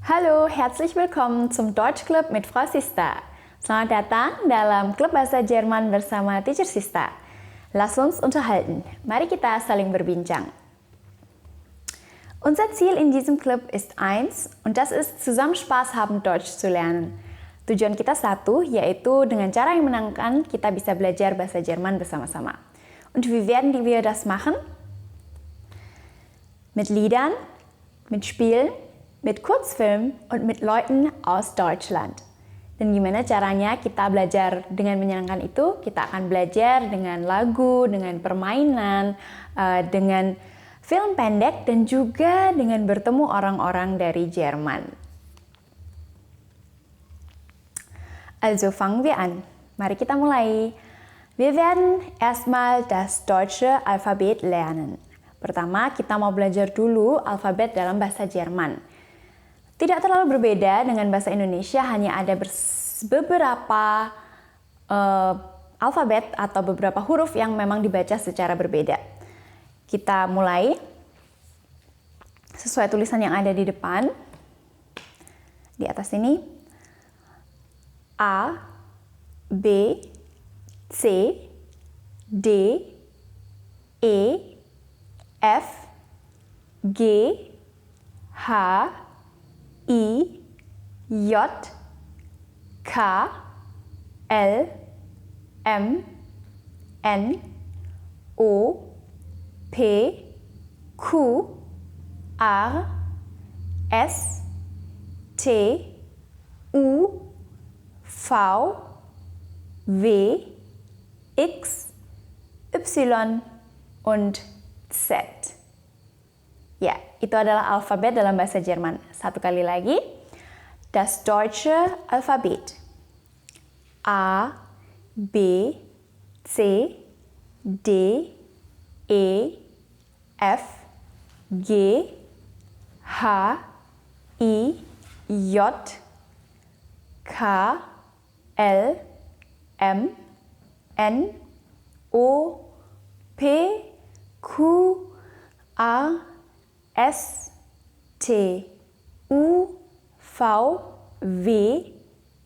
Halo, herzlich willkommen zum Deutschclub mit Frau Sista. Selamat datang dalam klub bahasa Jerman bersama Teacher Sista. Lass uns unterhalten. Mari kita saling berbincang. Unser Ziel in diesem Club ist eins, und das ist, zusammen Spaß haben, Deutsch zu lernen. Tujuan kita satu, yaitu dengan cara yang menyenangkan, kita bisa belajar bahasa Jerman bersama-sama. Und wie werden wir das machen? Mit Liedern, mit Spielen, mit Kurzfilmen und mit Leuten aus Deutschland. Dan gimana caranya kita belajar dengan menyenangkan itu? Kita akan belajar dengan lagu, dengan permainan, dengan film pendek, dan juga dengan bertemu orang-orang dari Jerman. Also fangen wir an. Mari kita mulai. Wir werden erstmal das deutsche Alphabet lernen. Pertama, kita mau belajar dulu alfabet dalam bahasa Jerman. Tidak terlalu berbeda dengan bahasa Indonesia, hanya ada beberapa alfabet atau beberapa huruf yang memang dibaca secara berbeda. Kita mulai sesuai tulisan yang ada di depan. Di atas ini. A, B, C, D, E, F, G, H, I, J, K, L, M, N, O, P, Q, R, S, T, U, V, W, X, Y und Z. Ya, itu adalah alfabet dalam bahasa Jerman. Satu kali lagi. Das deutsche Alphabet. A, B, C, D, E, F, G, H, I, J, K, L, M, N, O, P, Q, A, S, T, U, V, W,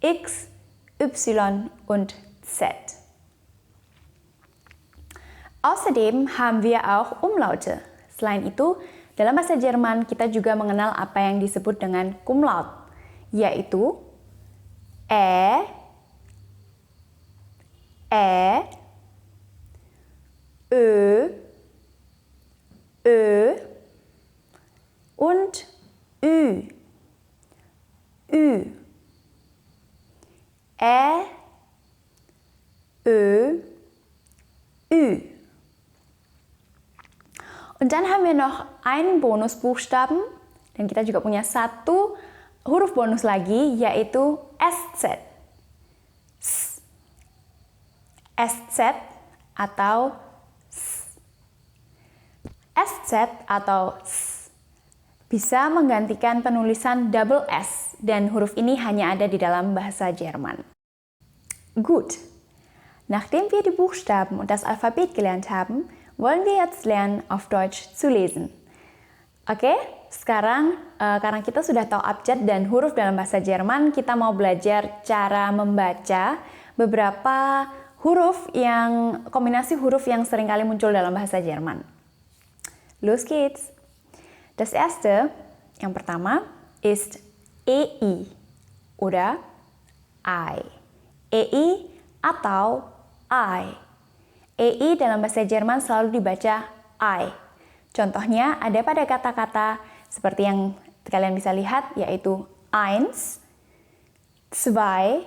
X, Y und Z. Außerdem haben wir auch Umlaute. Selain itu, dalam bahasa Jerman kita juga mengenal apa yang disebut dengan Umlaut, yaitu E, Ö, Ö und Ü. Ü. Ä, Ö, Ü. Und dann haben wir noch einen Bonusbuchstaben, dan kita juga punya satu huruf bonus lagi, yaitu SZ. SZ atau SZ atau S bisa menggantikan penulisan double S, dan huruf ini hanya ada di dalam bahasa Jerman. Gut. Nachdem wir die Buchstaben und das Alphabet gelernt haben, wollen wir jetzt lernen, auf Deutsch zu lesen. Oke, sekarang karena kita sudah tahu abjad dan huruf dalam bahasa Jerman, kita mau belajar cara membaca beberapa kombinasi huruf yang seringkali muncul dalam bahasa Jerman. Los geht's! Das erste, yang pertama, ist EI oder I. EI atau I. EI dalam bahasa Jerman selalu dibaca I. Contohnya ada pada kata-kata seperti yang kalian bisa lihat, yaitu eins, zwei,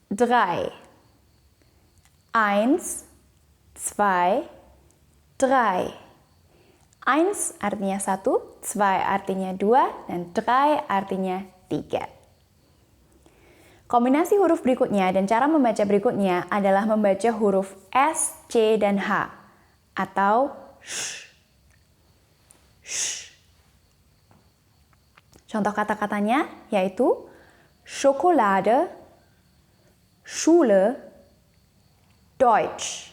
drei. Eins, zwei, drei. Eins artinya satu, zwei artinya dua, dan drei artinya tiga. Kombinasi huruf berikutnya dan cara membaca berikutnya adalah membaca huruf S, C, dan H atau sh. Sh. Contoh kata-katanya yaitu Schokolade, Schule, Deutsch.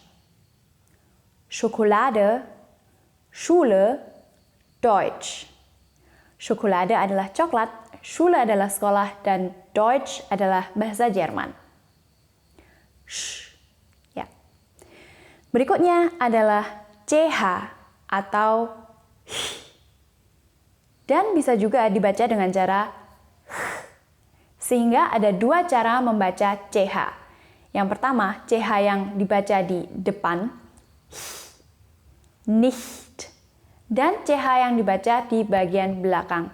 Schokolade, Schule, Deutsch. Schokolade adalah coklat, Schule adalah sekolah dan Deutsch adalah bahasa Jerman. Sh. Ya. Berikutnya adalah CH atau H. Dan bisa juga dibaca dengan cara H. Sehingga ada dua cara membaca CH. Yang pertama, CH yang dibaca di depan, nicht. Dan CH yang dibaca di bagian belakang,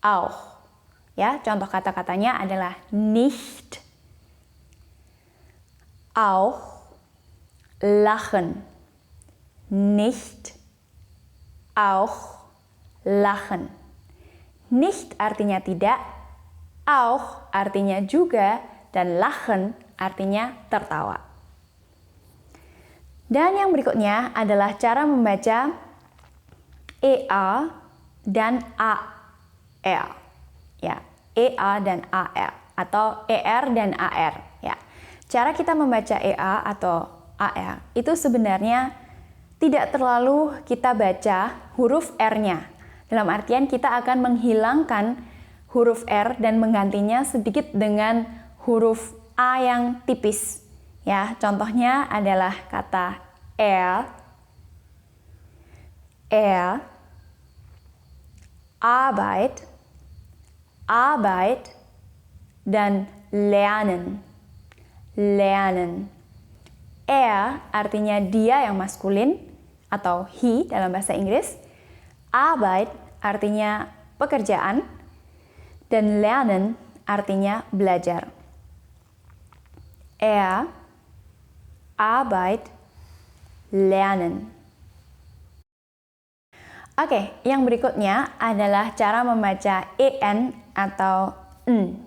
auch. Ya, contoh kata-katanya adalah nicht, auch, lachen, nicht, auch, lachen. Nicht artinya tidak, auch artinya juga, dan lachen artinya tertawa. Dan yang berikutnya adalah cara membaca EA dan AR. Ya, EA dan AR atau ER dan AR. Ya. Cara kita membaca EA atau AR itu sebenarnya tidak terlalu kita baca huruf R-nya. Dalam artian kita akan menghilangkan huruf R dan menggantinya sedikit dengan huruf A yang tipis. Ya, contohnya adalah kata Arbeit, Arbeit, dan lernen. Artinya dia yang maskulin atau he dalam bahasa Inggris. Arbeit artinya pekerjaan dan lernen artinya belajar. Arbeit, lernen. Oke, yang berikutnya adalah cara membaca EN atau N.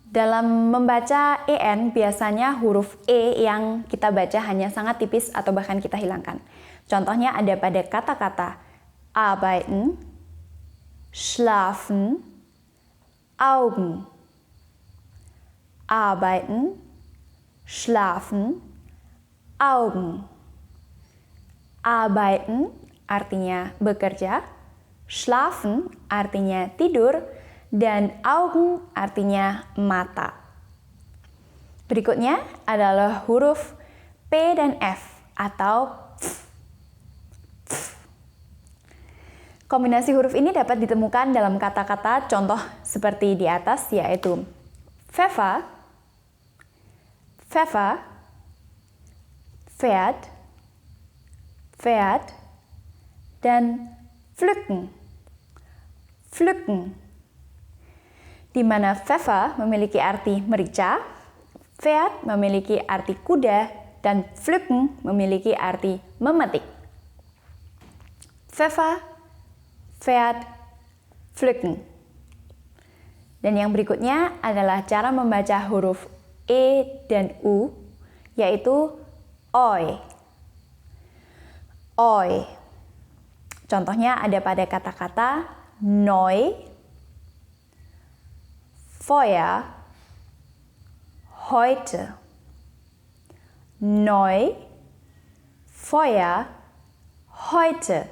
Dalam membaca EN, biasanya huruf E yang kita baca hanya sangat tipis atau bahkan kita hilangkan. Contohnya ada pada kata-kata arbeiten, schlafen, Augen. Arbeiten, schlafen, Augen. Arbeiten artinya bekerja, schlafen artinya tidur, dan Augen artinya mata. Berikutnya adalah huruf P dan F atau F. Kombinasi huruf ini dapat ditemukan dalam kata-kata contoh seperti di atas, yaitu Pfeffer, Pfeffer, Pferd, Pferd, dan pflücken, pflücken. Di mana Pfeffer memiliki arti merica, Pferd memiliki arti kuda, dan pflücken memiliki arti memetik. Pfeffer, Pferd, pflücken. Dan yang berikutnya adalah cara membaca huruf E dan U, yaitu oi. Oi. Contohnya ada pada kata-kata neu, Feuer, heute. Neu, Feuer, heute.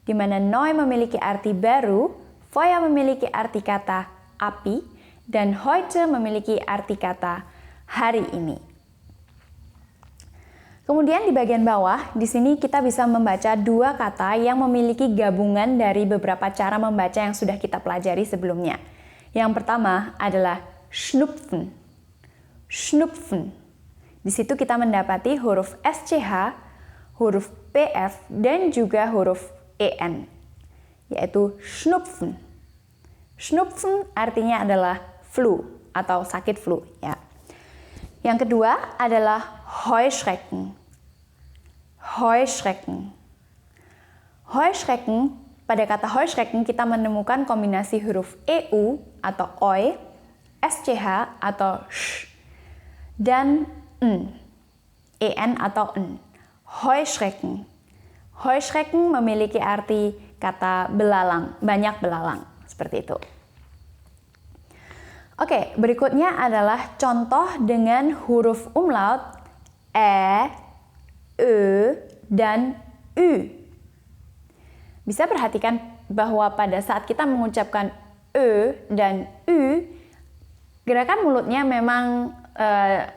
Di mana neu memiliki arti baru, Feuer memiliki arti kata api, dan heute memiliki arti kata hari ini. Kemudian di bagian bawah, di sini kita bisa membaca dua kata yang memiliki gabungan dari beberapa cara membaca yang sudah kita pelajari sebelumnya. Yang pertama adalah schnupfen. Schnupfen. Di situ kita mendapati huruf SCH, huruf PF, dan juga huruf EN, yaitu schnupfen. Schnupfen artinya adalah flu atau sakit flu. Ya. Yang kedua adalah Heuschrecken. Heuschrecken. Heuschrecken, pada kata Heuschrecken kita menemukan kombinasi huruf EU atau OI, SCH atau SH, dan N, EN atau N. Heuschrecken. Heuschrecken memiliki arti kata belalang, banyak belalang, seperti itu. Oke, berikutnya adalah contoh dengan huruf umlaut E, Ö, dan U. Bisa perhatikan bahwa pada saat kita mengucapkan e dan u, gerakan mulutnya memang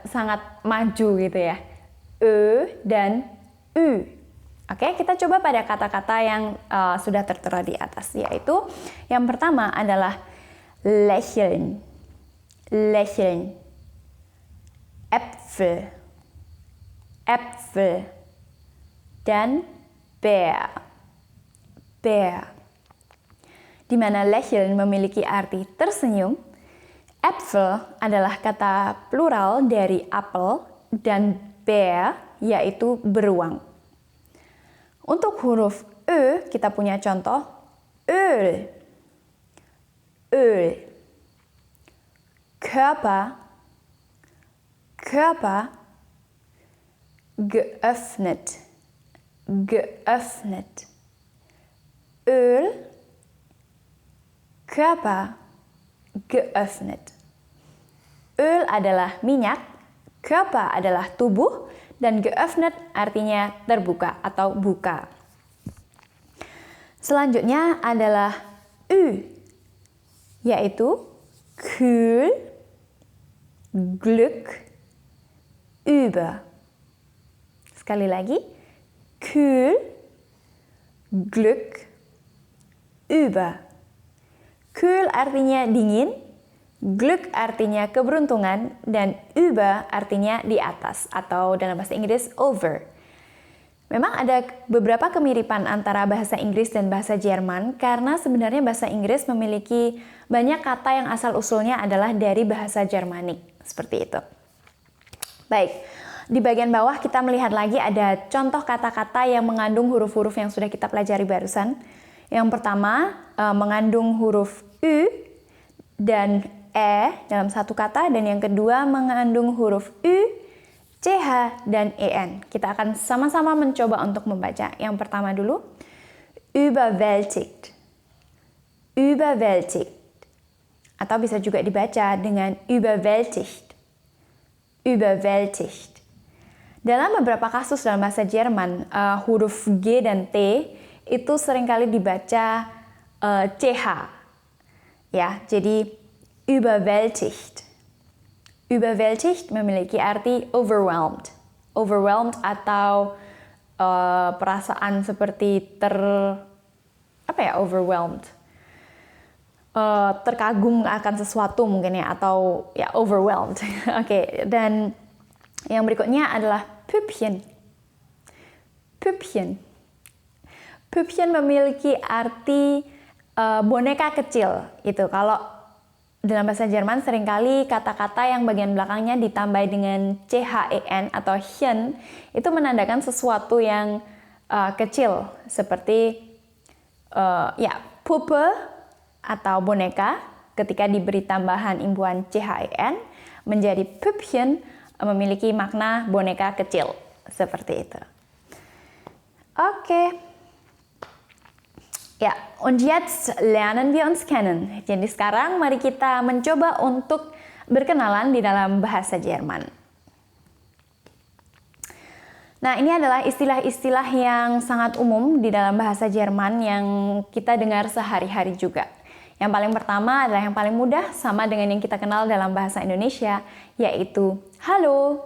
sangat maju gitu ya. E dan u. Oke, kita coba pada kata-kata yang sudah tertera di atas, yaitu yang pertama adalah lächeln, lächeln, Äpfel, Äpfel, dan Bär, Bär. Di mana lächeln memiliki arti tersenyum, Äpfel adalah kata plural dari apel, dan Bär yaitu beruang. Untuk huruf Ö, kita punya contoh Öl, Öl, Körper, Körper, geöffnet, geöffnet, Öl, Körper, geöffnet. Öl adalah minyak, Körper adalah tubuh, dan geöffnet artinya terbuka atau buka. Selanjutnya adalah Ü, yaitu kühl, Glück, über. Sekali lagi, kühl, Glück, über. Kühl artinya dingin, Glück artinya keberuntungan, dan über artinya di atas atau dalam bahasa Inggris over. Memang ada beberapa kemiripan antara bahasa Inggris dan bahasa Jerman karena sebenarnya bahasa Inggris memiliki banyak kata yang asal-usulnya adalah dari bahasa Jermanik, seperti itu. Baik, di bagian bawah kita melihat lagi ada contoh kata-kata yang mengandung huruf-huruf yang sudah kita pelajari barusan. Yang pertama mengandung huruf U dan E dalam satu kata, dan yang kedua mengandung huruf U, CH, dan EN. Kita akan sama-sama mencoba untuk membaca. Yang pertama dulu, überwältigt, überwältigt. Atau bisa juga dibaca dengan überwältigt, überwältigt. Dalam beberapa kasus dalam bahasa Jerman, huruf G dan T itu seringkali dibaca CH. Ya, jadi überwältigt. Überwältigt memiliki arti overwhelmed. Overwhelmed atau perasaan seperti overwhelmed. Terkagum akan sesuatu mungkin ya, atau ya overwhelmed. Oke, dan yang berikutnya adalah Püppchen. Püppchen. Püppchen memiliki arti boneka kecil. Itu kalau dalam bahasa Jerman seringkali kata-kata yang bagian belakangnya ditambah dengan CHEN atau chen itu menandakan sesuatu yang kecil seperti Puppe atau boneka. Ketika diberi tambahan imbuhan CHEN menjadi Püppchen memiliki makna boneka kecil seperti itu. Oke. Ya, und jetzt lernen wir uns kennen. Jadi sekarang mari kita mencoba untuk berkenalan di dalam bahasa Jerman. Nah, ini adalah istilah-istilah yang sangat umum di dalam bahasa Jerman yang kita dengar sehari-hari juga. Yang paling pertama adalah yang paling mudah, sama dengan yang kita kenal dalam bahasa Indonesia, yaitu halo.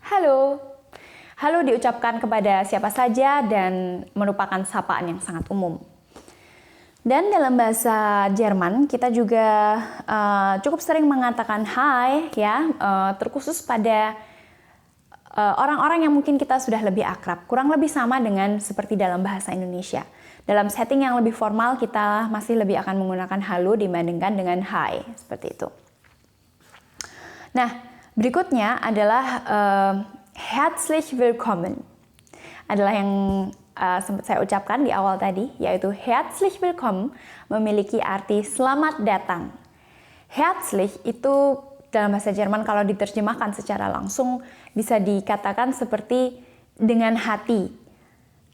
Halo. Halo diucapkan kepada siapa saja dan merupakan sapaan yang sangat umum. Dan dalam bahasa Jerman kita juga cukup sering mengatakan hi ya, terkhusus pada orang-orang yang mungkin kita sudah lebih akrab. Kurang lebih sama dengan seperti dalam bahasa Indonesia. Dalam setting yang lebih formal kita masih lebih akan menggunakan halo dibandingkan dengan hi, seperti itu. Nah, berikutnya adalah herzlich willkommen. Adalah yang sempat saya ucapkan di awal tadi, yaitu herzlich willkommen memiliki arti selamat datang. Herzlich itu dalam bahasa Jerman kalau diterjemahkan secara langsung bisa dikatakan seperti dengan hati.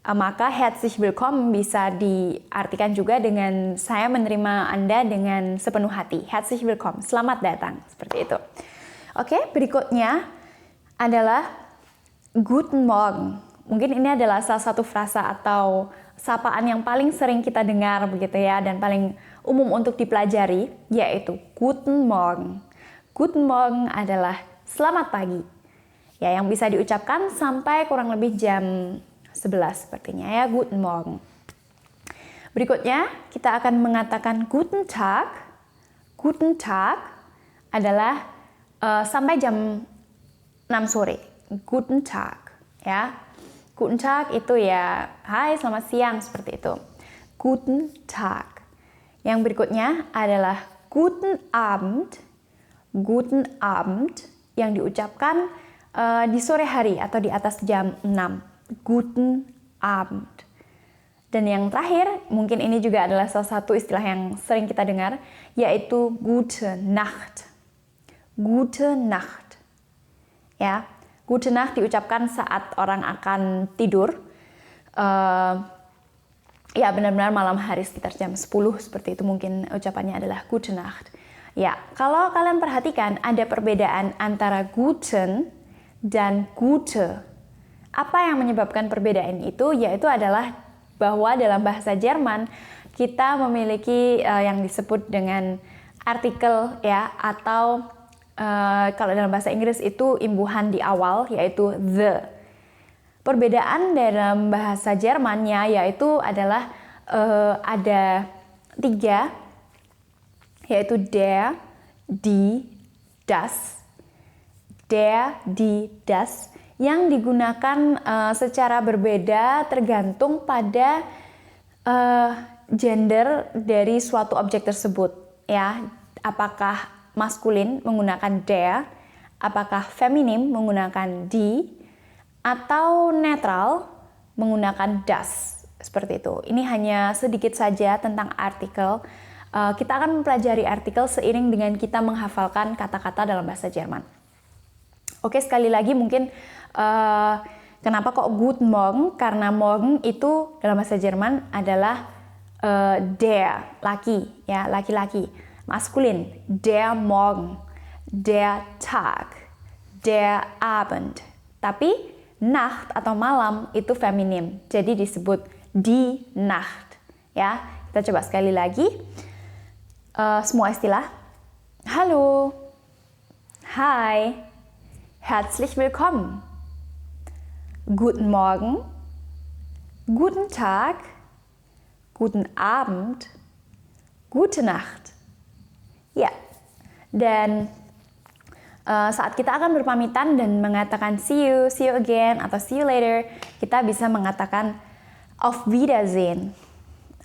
Maka herzlich willkommen bisa diartikan juga dengan saya menerima Anda dengan sepenuh hati. Herzlich willkommen, selamat datang, seperti itu. Oke, berikutnya adalah Guten Morgen. Mungkin ini adalah salah satu frasa atau sapaan yang paling sering kita dengar begitu ya, dan paling umum untuk dipelajari, yaitu Guten Morgen. Guten Morgen adalah selamat pagi. Ya, yang bisa diucapkan sampai kurang lebih jam 11 sepertinya ya, Guten Morgen. Berikutnya, kita akan mengatakan Guten Tag. Guten Tag adalah sampai jam 6 sore. Guten Tag, ya. Guten Tag itu ya, hai selamat siang, seperti itu. Guten Tag. Yang berikutnya adalah Guten Abend. Guten Abend yang diucapkan di sore hari atau di atas jam 6. Guten Abend. Dan yang terakhir, mungkin ini juga adalah salah satu istilah yang sering kita dengar, yaitu Gute Nacht. Gute Nacht. Ya. Gute Nacht diucapkan saat orang akan tidur. Ya, benar-benar malam hari sekitar jam 10 seperti itu mungkin ucapannya adalah Gute Nacht. Ya, kalau kalian perhatikan ada perbedaan antara Guten dan Gute. Apa yang menyebabkan perbedaan itu? Yaitu adalah bahwa dalam bahasa Jerman kita memiliki yang disebut dengan artikel ya, atau kalau dalam bahasa Inggris itu imbuhan di awal, yaitu the. Perbedaan dalam bahasa Jermannya yaitu adalah ada 3, yaitu der, die, das. Der, die, das yang digunakan secara berbeda tergantung pada gender dari suatu objek tersebut. Ya, apakah maskulin menggunakan der, apakah feminim menggunakan die, atau netral menggunakan das. Seperti itu. Ini hanya sedikit saja tentang artikel. Kita akan mempelajari artikel seiring dengan kita menghafalkan kata-kata dalam bahasa Jerman. Oke, sekali lagi mungkin kenapa kok Guten Morgen? Karena morgen itu dalam bahasa Jerman adalah der, laki, ya, laki-laki. Maskulin, der Morgen, der Tag, der Abend. Tapi Nacht atau malam itu feminim, jadi disebut die Nacht. Ya, kita coba sekali lagi. Semua istilah. Hallo, hi, herzlich willkommen, guten Morgen, guten Tag, guten Abend, gute Nacht. Ya, dan saat kita akan berpamitan dan mengatakan see you again, atau see you later, kita bisa mengatakan auf Wiedersehen.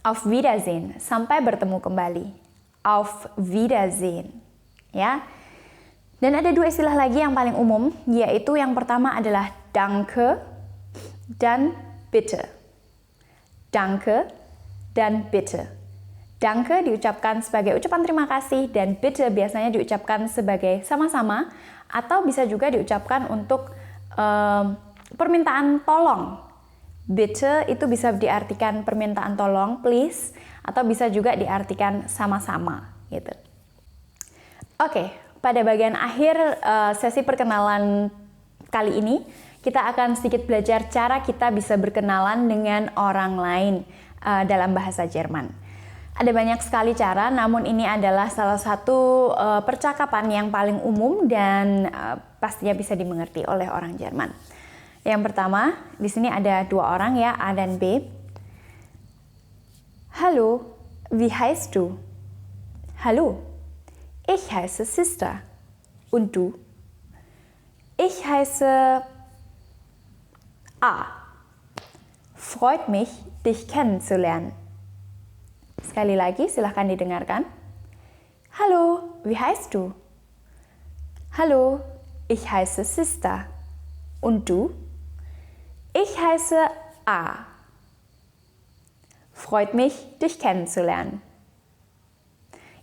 Auf Wiedersehen, sampai bertemu kembali. Auf Wiedersehen. Ya. Dan ada 2 istilah lagi yang paling umum, yaitu yang pertama adalah danke dan bitte. Danke dan bitte. Danke diucapkan sebagai ucapan terima kasih, dan bitte biasanya diucapkan sebagai sama-sama, atau bisa juga diucapkan untuk permintaan tolong. Bitte itu bisa diartikan permintaan tolong, please, atau bisa juga diartikan sama-sama, gitu. Oke, pada bagian akhir sesi perkenalan kali ini, kita akan sedikit belajar cara kita bisa berkenalan dengan orang lain dalam bahasa Jerman. Ada banyak sekali cara, namun ini adalah salah satu percakapan yang paling umum dan pastinya bisa dimengerti oleh orang Jerman. Yang pertama, di sini ada 2 orang ya, A dan B. Hallo, wie heißt du? Hallo, ich heiße Sister. Und du? Ich heiße A. Freut mich, dich kennenzulernen. Sekali lagi, silahkan didengarkan. Hallo, wie heißt du? Hallo, ich heiße Sister. Und du? Ich heiße A. Freut mich, dich kennenzulernen.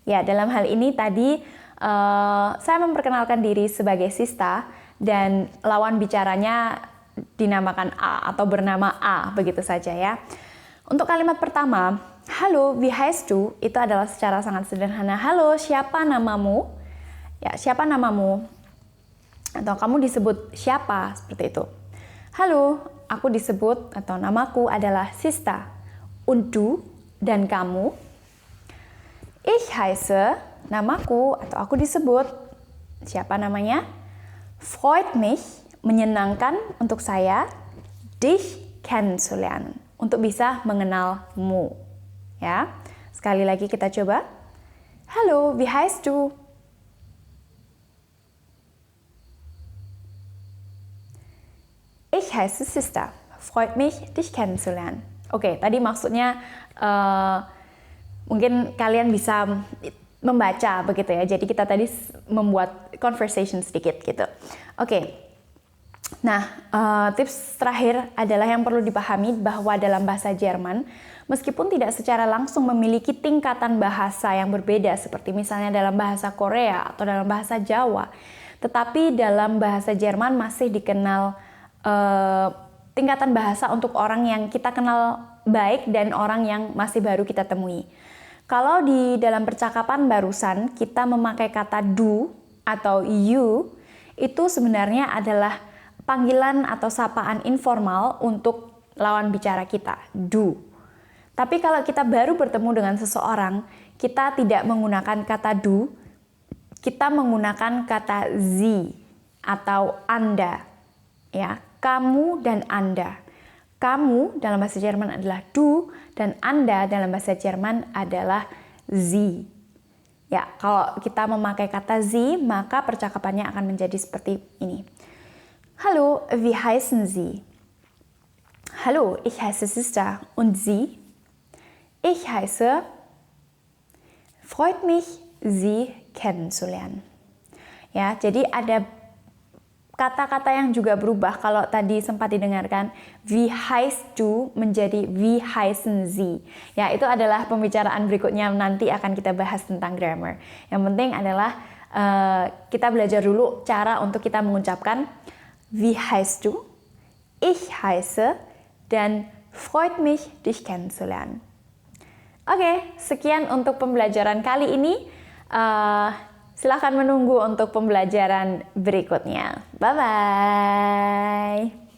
Ya, dalam hal ini tadi saya memperkenalkan diri sebagai Sista, dan lawan bicaranya dinamakan A atau bernama A, begitu saja ya. Untuk kalimat pertama, halo, wie heißt du? Itu adalah secara sangat sederhana. Halo, siapa namamu? Ya, siapa namamu? Atau kamu disebut siapa? Seperti itu. Halo, aku disebut atau namaku adalah Sista. und du, dan kamu. Ich heiße, namaku atau aku disebut. Siapa namanya? Freut mich, menyenangkan untuk saya. Dich kennenzulernen, untuk bisa mengenalmu. Ya, sekali lagi kita coba. Hallo, wie heißt du? Ich heiße Sister. Freut mich, dich kennenzulernen. Oke, tadi maksudnya mungkin kalian bisa membaca begitu ya. Jadi kita tadi membuat conversation sedikit gitu. Oke. Nah, tips terakhir adalah yang perlu dipahami bahwa dalam bahasa Jerman, meskipun tidak secara langsung memiliki tingkatan bahasa yang berbeda seperti misalnya dalam bahasa Korea atau dalam bahasa Jawa, tetapi dalam bahasa Jerman masih dikenal tingkatan bahasa untuk orang yang kita kenal baik dan orang yang masih baru kita temui. Kalau di dalam percakapan barusan kita memakai kata du atau you, itu sebenarnya adalah panggilan atau sapaan informal untuk lawan bicara kita, du. Tapi kalau kita baru bertemu dengan seseorang, kita tidak menggunakan kata du, kita menggunakan kata sie atau Anda. Ya, kamu dan Anda. Kamu dalam bahasa Jerman adalah du dan Anda dalam bahasa Jerman adalah sie. Ya, kalau kita memakai kata sie, maka percakapannya akan menjadi seperti ini. Hallo, wie heißen Sie? Hallo, ich heiße Sister. Und Sie? Ich heiße. Freut mich, Sie kennenzulernen. Ya, jadi ada kata-kata yang juga berubah. Kalau tadi sempat didengarkan, wie heißt du menjadi wie heißen Sie. Ya, itu adalah pembicaraan berikutnya, nanti akan kita bahas tentang grammar. Yang penting adalah kita belajar dulu cara untuk kita mengucapkan wie heißt du, ich heiße, dan freut mich, dich kennenzulernen. Oke, sekian untuk pembelajaran kali ini. Silahkan menunggu untuk pembelajaran berikutnya. Bye-bye.